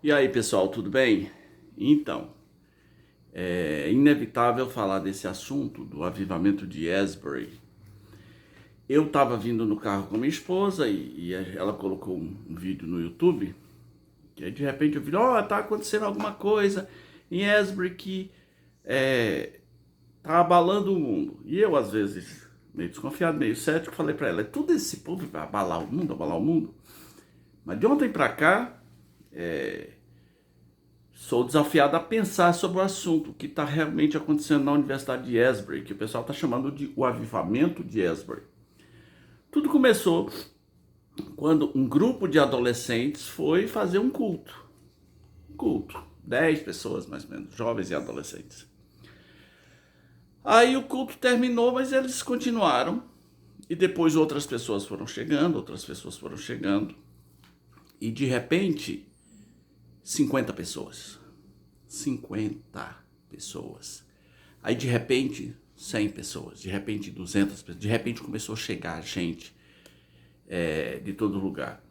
E aí, pessoal, tudo bem? Então, é inevitável falar desse assunto do avivamento de Asbury. Eu estava vindo no carro com minha esposa e ela colocou um vídeo no YouTube, que aí de repente eu vi, tá acontecendo alguma coisa em Asbury que tá abalando o mundo. E eu, às vezes, meio desconfiado, meio cético, falei para ela, tudo esse povo vai abalar o mundo, abalar o mundo? Mas de ontem para cá, sou desafiado a pensar sobre o assunto, o que está realmente acontecendo na Universidade de Asbury, que o pessoal está chamando de o avivamento de Asbury. Tudo começou quando um grupo de adolescentes foi fazer um culto. 10 pessoas mais ou menos, jovens e adolescentes. Aí o culto terminou, mas eles continuaram. E depois outras pessoas foram chegando, E de repente, 50 pessoas. 50 pessoas. Aí de repente, 100 pessoas. De repente, 200 pessoas. De repente começou a chegar gente de todo lugar.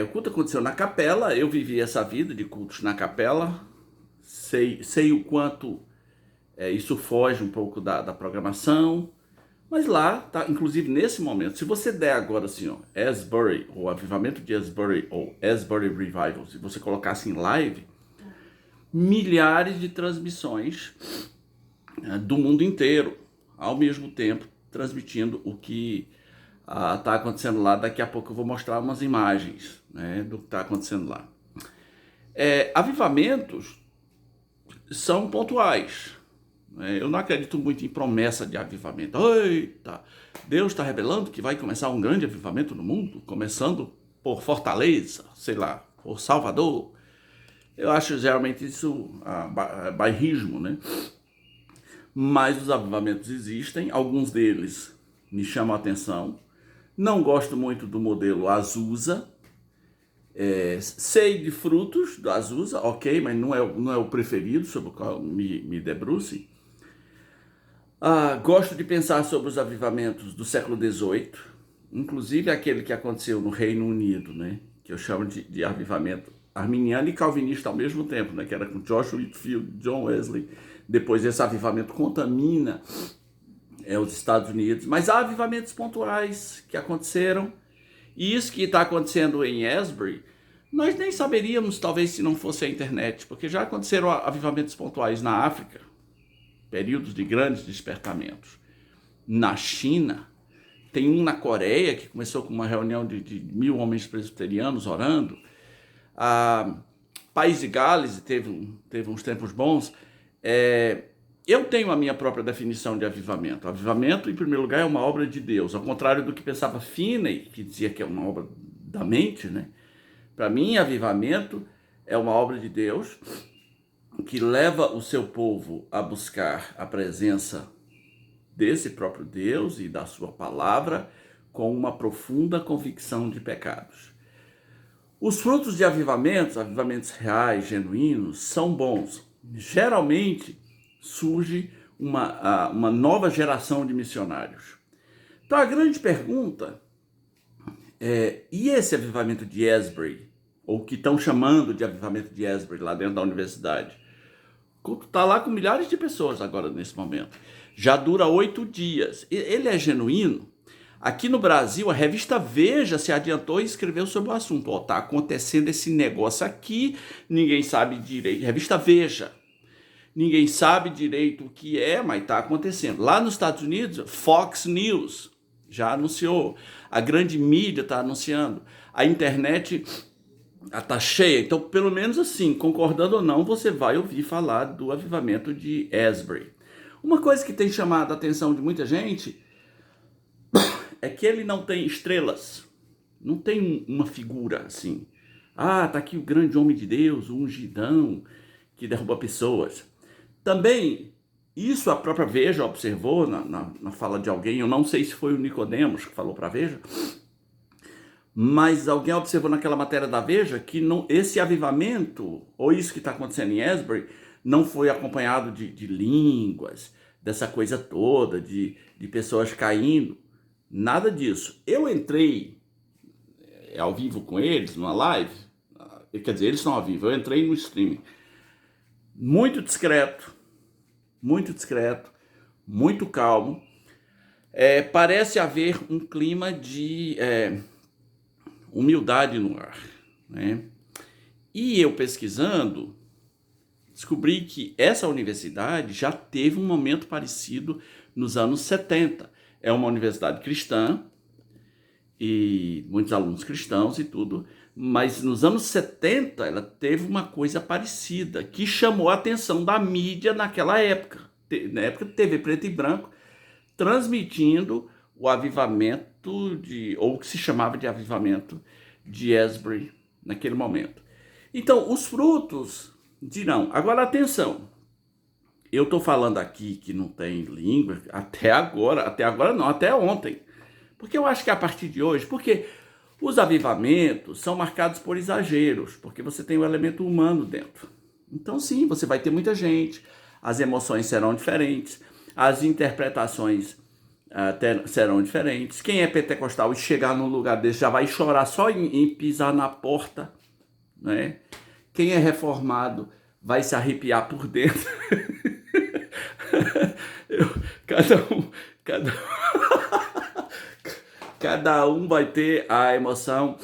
O culto aconteceu na capela. Eu vivi essa vida de cultos na capela. Sei o quanto isso foge um pouco da programação. Mas lá, tá, inclusive nesse momento, se você der agora assim, Asbury, ou Avivamento de Asbury, ou Asbury Revival, se você colocasse em live, milhares de transmissões do mundo inteiro, ao mesmo tempo, transmitindo o que está acontecendo lá. Daqui a pouco eu vou mostrar umas imagens, né, do que está acontecendo lá. Avivamentos são pontuais. Eu não acredito muito em promessa de avivamento. Eita, Deus está revelando que vai começar um grande avivamento no mundo, começando por Fortaleza, sei lá, por Salvador. Eu acho geralmente isso bairrismo, né? Mas os avivamentos existem, alguns deles me chamam a atenção. Não gosto muito do modelo Azusa. Sei de frutos do Azusa, ok, mas não é o preferido sobre o qual me debruce. Gosto de pensar sobre os avivamentos do século XVIII, inclusive aquele que aconteceu no Reino Unido, né, que eu chamo de avivamento arminiano e calvinista ao mesmo tempo, né, que era com Joshua Whitfield, John Wesley. Depois esse avivamento contamina os Estados Unidos, mas há avivamentos pontuais que aconteceram, e isso que está acontecendo em Asbury, nós nem saberíamos talvez se não fosse a internet, porque já aconteceram avivamentos pontuais na África, períodos de grandes despertamentos. Na China, tem um na Coreia, que começou com uma reunião de 1000 homens presbiterianos orando. País de Gales teve uns tempos bons. Eu tenho a minha própria definição de avivamento. Avivamento, em primeiro lugar, é uma obra de Deus. Ao contrário do que pensava Finney, que dizia que é uma obra da mente, né? Para mim, avivamento é uma obra de Deus que leva o seu povo a buscar a presença desse próprio Deus e da sua palavra com uma profunda convicção de pecados. Os frutos de avivamentos reais, genuínos, são bons. Geralmente surge uma nova geração de missionários. Então a grande pergunta e esse avivamento de Asbury, ou que estão chamando de avivamento de Asbury lá dentro da universidade? Está lá com milhares de pessoas agora nesse momento. Já dura 8 dias. Ele é genuíno. Aqui no Brasil, a revista Veja se adiantou e escreveu sobre o assunto. Está acontecendo esse negócio aqui, ninguém sabe direito. Revista Veja. Ninguém sabe direito o que é, mas está acontecendo. Lá nos Estados Unidos, Fox News já anunciou. A grande mídia está anunciando. A internet está cheia. Então, pelo menos assim, concordando ou não, você vai ouvir falar do avivamento de Asbury. Uma coisa que tem chamado a atenção de muita gente é que ele não tem estrelas. Não tem uma figura assim. Tá aqui o grande homem de Deus, o ungidão, que derruba pessoas. Também, isso a própria Veja observou na fala de alguém. Eu não sei se foi o Nicodemos que falou para a Veja, mas alguém observou naquela matéria da Veja que esse avivamento, ou isso que está acontecendo em Asbury, não foi acompanhado de línguas, dessa coisa toda, de pessoas caindo. Nada disso. Eu entrei ao vivo com eles, numa live. quer dizer, eles estão ao vivo, eu entrei no streaming. Muito discreto, muito calmo. Parece haver um clima de humildade no ar, né? E eu pesquisando, descobri que essa universidade já teve um momento parecido nos anos 70. É uma universidade cristã, e muitos alunos cristãos e tudo, mas nos anos 70 ela teve uma coisa parecida, que chamou a atenção da mídia naquela época. Na época de TV preto e branco, transmitindo o avivamento, ou o que se chamava de avivamento de Asbury naquele momento. Então, os frutos dirão. Agora, atenção, eu estou falando aqui que não tem língua até agora não, até ontem. Porque eu acho que a partir de hoje, porque os avivamentos são marcados por exageros, porque você tem o elemento humano dentro. Então, sim, você vai ter muita gente, as emoções serão diferentes, as interpretações serão diferentes. Quem é pentecostal e chegar num lugar desse já vai chorar só em pisar na porta, né? Quem é reformado vai se arrepiar por dentro. Cada um vai ter a emoção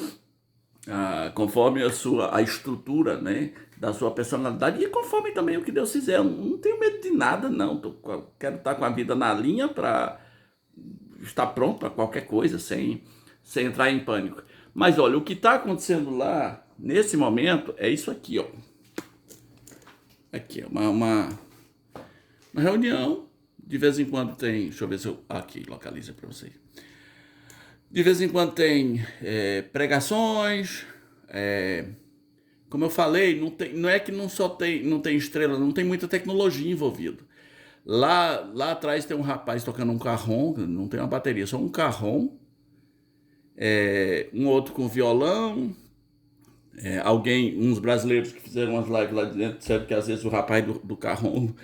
conforme a estrutura, né, da sua personalidade e conforme também o que Deus fizer. Eu não tenho medo de nada, não. Quero estar com a vida na linha para estar pronto para qualquer coisa, sem entrar em pânico. Mas olha, o que está acontecendo lá, nesse momento, é isso aqui, ó. Aqui, uma reunião. De vez em quando tem, deixa eu ver se eu aqui localiza para vocês. De vez em quando tem pregações, como eu falei, não é que não tem estrela, não tem muita tecnologia envolvida. Lá atrás tem um rapaz tocando um carrom, não tem uma bateria, só um carrom, um outro com violão, uns brasileiros que fizeram umas lives lá dentro, disseram que às vezes o rapaz do carrom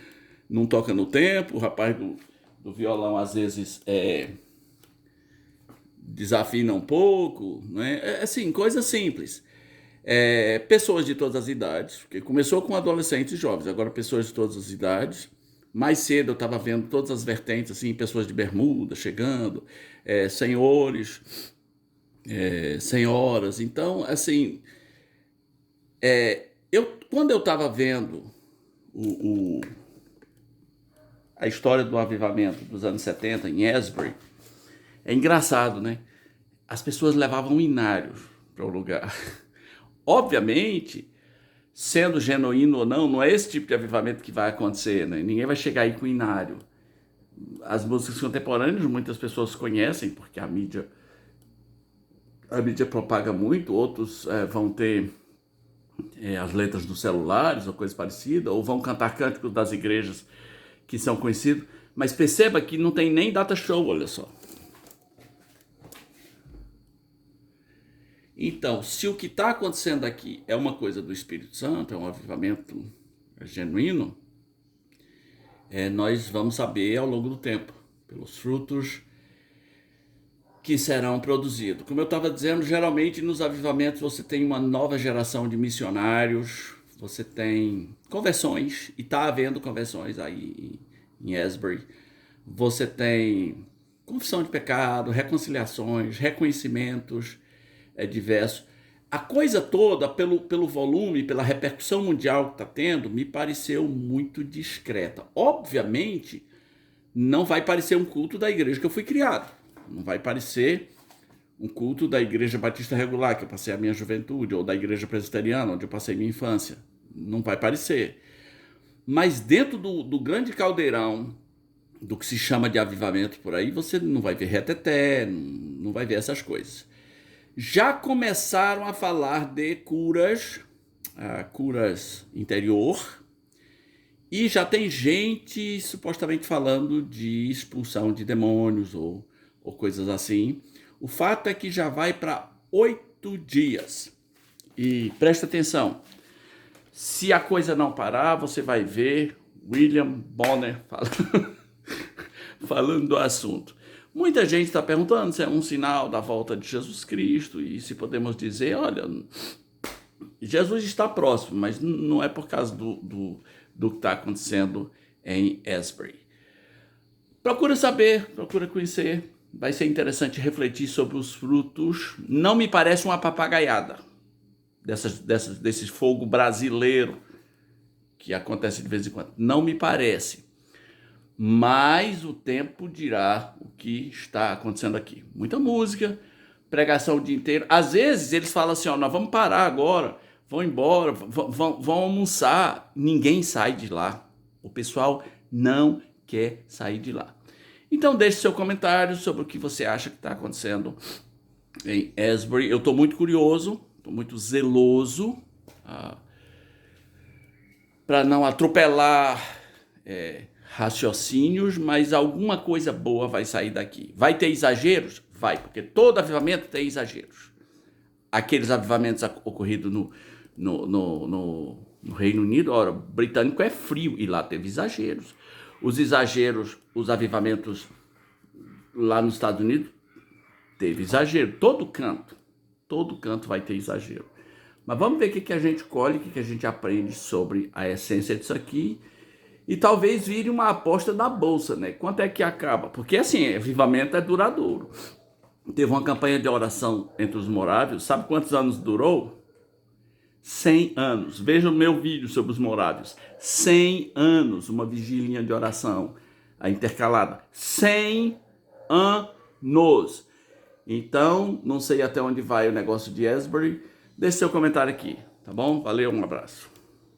não toca no tempo, o rapaz do violão às vezes desafina um pouco, né? Assim, coisas simples. Pessoas de todas as idades, porque começou com adolescentes e jovens, agora pessoas de todas as idades. Mais cedo eu estava vendo todas as vertentes, assim, pessoas de bermuda chegando, senhores, senhoras. Então, assim, quando eu estava vendo a história do avivamento dos anos 70 em Asbury, é engraçado, né? As pessoas levavam inários para o lugar. Obviamente, sendo genuíno ou não, não é esse tipo de avivamento que vai acontecer, né? Ninguém vai chegar aí com inário. As músicas contemporâneas muitas pessoas conhecem, porque a mídia propaga muito, outros vão ter as letras dos celulares ou coisa parecida, ou vão cantar cânticos das igrejas que são conhecidos, mas perceba que não tem nem data show, olha só. Então, se o que está acontecendo aqui é uma coisa do Espírito Santo, é um avivamento genuíno, nós vamos saber ao longo do tempo, pelos frutos que serão produzidos. Como eu estava dizendo, geralmente nos avivamentos você tem uma nova geração de missionários, você tem conversões, e está havendo conversões aí em Asbury. Você tem confissão de pecado, reconciliações, reconhecimentos diversos. A coisa toda, pelo volume, pela repercussão mundial que está tendo, me pareceu muito discreta. Obviamente, não vai parecer um culto da igreja que eu fui criado. Não vai parecer um culto da Igreja Batista Regular, que eu passei a minha juventude, ou da Igreja Presbiteriana, onde eu passei minha infância. Não vai parecer. Mas dentro do grande caldeirão, do que se chama de avivamento por aí, você não vai ver reteté, não vai ver essas coisas. Já começaram a falar de curas interior, e já tem gente supostamente falando de expulsão de demônios ou coisas assim. O fato é que já vai para 8 dias. E presta atenção, se a coisa não parar, você vai ver William Bonner falando do assunto. Muita gente está perguntando se é um sinal da volta de Jesus Cristo, e se podemos dizer, olha, Jesus está próximo, mas não é por causa do que está acontecendo em Asbury. Procura saber, procura conhecer. Vai ser interessante refletir sobre os frutos. Não me parece uma papagaiada desses fogo brasileiro que acontece de vez em quando. Não me parece. Mas o tempo dirá o que está acontecendo aqui. Muita música, pregação o dia inteiro. Às vezes eles falam assim, ó, nós vamos parar agora, vão embora, vão almoçar. Ninguém sai de lá. O pessoal não quer sair de lá. Então deixe seu comentário sobre o que você acha que está acontecendo em Asbury. Eu estou muito curioso, estou muito zeloso para não atropelar raciocínios, mas alguma coisa boa vai sair daqui. Vai ter exageros? Vai, porque todo avivamento tem exageros. Aqueles avivamentos ocorridos no Reino Unido, ora, o britânico é frio e lá teve exageros. Os exageros, os avivamentos lá nos Estados Unidos, teve exagero. Todo canto vai ter exagero. Mas vamos ver o que a gente colhe, o que a gente aprende sobre a essência disso aqui. E talvez vire uma aposta da bolsa, né? Quanto é que acaba? Porque assim, avivamento é duradouro. Teve uma campanha de oração entre os morávios. Sabe quantos anos durou? 100 anos. Veja o meu vídeo sobre os morávios. 100 anos, uma vigília de oração intercalada. 100 anos. Então, não sei até onde vai o negócio de Asbury. Deixe seu comentário aqui, tá bom? Valeu, um abraço.